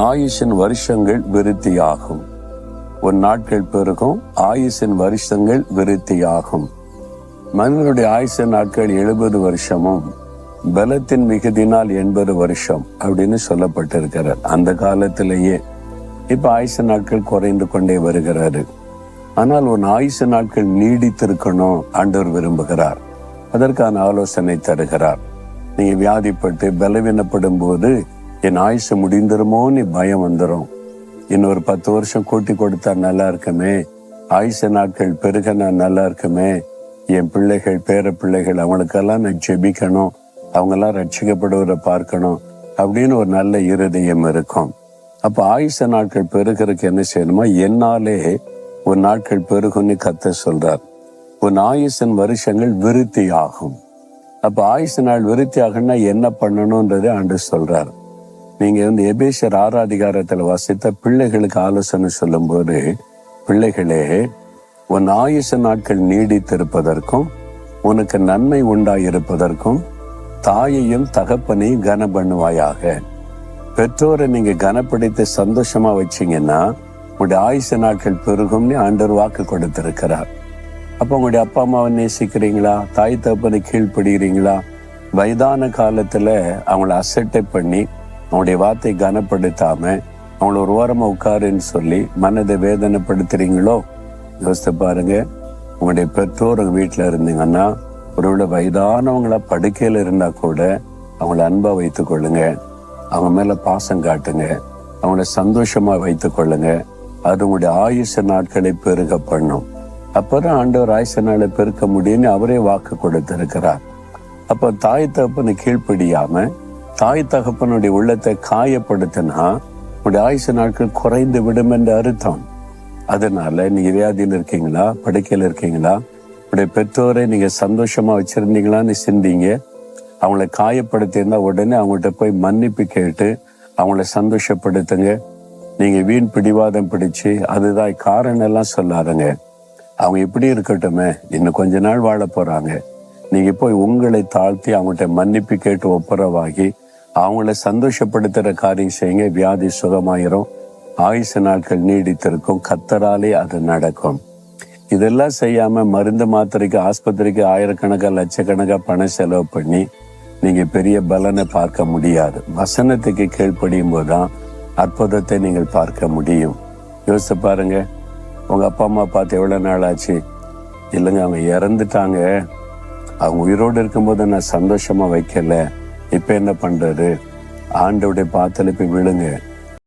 ஆயுசின் வருஷங்கள் விருத்தியாகும். உன் நாட்கள் பெருகும், ஆயுசின் வருஷங்கள் விருத்தியாகும். மனிதனுடைய ஆயுச நாட்கள் 70 வருஷமும் பலத்தின் மிகுதினால் 80 வருஷம் அப்படின்னு சொல்லப்பட்டிருக்கிறார். அந்த காலத்திலேயே இப்ப ஆயுச நாட்கள் குறைந்து கொண்டே வருகிறாரு. ஆனால் உன் ஆயுச நாட்கள் நீடித்திருக்கணும் ஆண்டவர் விரும்புகிறார். அதற்கான ஆலோசனை தருகிறார். நீங்க வியாதிப்பட்டு பலவீனப்படும் போது என் ஆயுசு முடிந்துருமோன்னு பயம் வந்துடும். இன்னொரு 10 வருஷம் கூட்டி கொடுத்தா நல்லா இருக்குமே, ஆயுச நாட்கள் பெருக நான் நல்லா இருக்குமே, என் பிள்ளைகள் பேர பிள்ளைகள் அவங்களுக்கெல்லாம் நான் ஜெபிக்கணும், அவங்கெல்லாம் ரட்சிக்கப்படுவதை பார்க்கணும் அப்படின்னு ஒரு நல்ல இருதயம் இருக்கும். அப்ப ஆயுச நாட்கள் பெருகிறதுக்கு என்ன செய்யணுமா? என்னாலே உன் நாட்கள் பெருகுன்னு கர்த்தர் சொல்றார். உன் ஆயுசின் வருஷங்கள் விருத்தி ஆகும். அப்ப ஆயுசு நாள் விருத்தி ஆகும்னா என்ன பண்ணணும்ன்றது ஆண்டவர் சொல்றார். நீங்க எபேசியர் 6 அதிகாரத்துல வாசித்த பிள்ளைகளுக்கு ஆலோசனை சொல்லும் போது, பிள்ளைகளே உன் ஆயுச நாட்கள் நீடித்திருப்பதற்கும் உனக்கு நன்மை உண்டாயிருப்பதற்கும் தாயையும் தகப்பனையும் கன பண்ணுவாயாக. பெற்றோரை நீங்க கனப்படுத்தி சந்தோஷமா வச்சீங்கன்னா உங்களுடைய ஆயுச நாட்கள் பெருகும்னு ஆண்டவர் வாக்கு கொடுத்திருக்கிறார். அப்ப உங்களுடைய அப்பா அம்மாவை நேசிக்கிறீங்களா? தாய் தகப்பனை கீழ்ப்படுகிறீங்களா? வயதான காலத்துல அவங்கள அசட்டை பண்ணி அவங்களுடைய வார்த்தை கனப்படுத்தாம அவங்கள ஒரு ஓரமா உட்காருன்னு சொல்லி மனதை வேதனைப்படுத்துறீங்களோ? யோசித்து பாருங்க. உங்களுடைய பெற்றோர் உங்க வீட்டுல இருந்தீங்கன்னா, ஒருவேளை வயதானவங்களா படுக்கையில இருந்தா கூட அவங்கள அன்பா வைத்துக் கொள்ளுங்க, அவங்க மேல பாசம் காட்டுங்க, அவங்கள சந்தோஷமா வைத்துக் கொள்ளுங்க. அது உங்களுடைய ஆயுச நாட்களை பெருக பண்ணும். அப்பதான் ஆண்டவர் ஆயுச நாளை பெருக்க முடியும்னு அவரே வாக்கு கொடுத்திருக்கிறார். அப்ப தாய் தகப்பனை கீழ்ப்படியாம தாய் தகப்பனுடைய உள்ளத்தை காயப்படுத்தினா உங்களுடைய ஆயுச நாட்கள் குறைந்து விடும் என்று அர்த்தம். அதனால நீங்க வியாதியில் இருக்கீங்களா, படுக்கையில் இருக்கீங்களா, உங்களுடைய பெற்றோரை நீங்க சந்தோஷமா வச்சிருந்தீங்களான்னு சிந்திங்க. அவங்கள காயப்படுத்தியிருந்தா உடனே அவங்கள்ட்ட போய் மன்னிப்பு கேட்டு அவங்கள சந்தோஷப்படுத்துங்க. நீங்க வீண் பிடிவாதம் பிடிச்சு அதுதான் காரணம் எல்லாம் சொல்லாதுங்க. அவங்க எப்படி இருக்கட்டுமே, இன்னும் கொஞ்ச நாள் வாழ போறாங்க. நீங்க போய் உங்களை தாழ்த்தி அவங்கள்ட்ட மன்னிப்பு கேட்டு ஒப்புரவாகி அவங்கள சந்தோஷப்படுத்துற காரியம் செய்யுங்க. வியாதி சுகமாயிரும், ஆயுச நாட்கள் நீடித்திருக்கும். கர்த்தராலே அது நடக்கும். இதெல்லாம் செய்யாம மருந்து மாத்திரைக்கு ஆஸ்பத்திரிக்கு ஆயிரக்கணக்கா லட்சக்கணக்கா பணம் செலவு பண்ணி நீங்க பெரிய பலனை பார்க்க முடியாது. வசனத்துக்கு கீழ்ப்படியும் போதுதான் அற்புதத்தை நீங்கள் பார்க்க முடியும். யோசிச்சு பாருங்க. உங்க அப்பா அம்மா பார்த்து எவ்வளவு நாள் ஆச்சு? இல்லைங்க, அவங்க இறந்துட்டாங்க, அவங்க உயிரோடு இருக்கும்போது நான் சந்தோஷமா வைக்கல, இப்ப என்ன பண்றது? ஆண்டவருடைய பாத்துல போய் விழுங்க.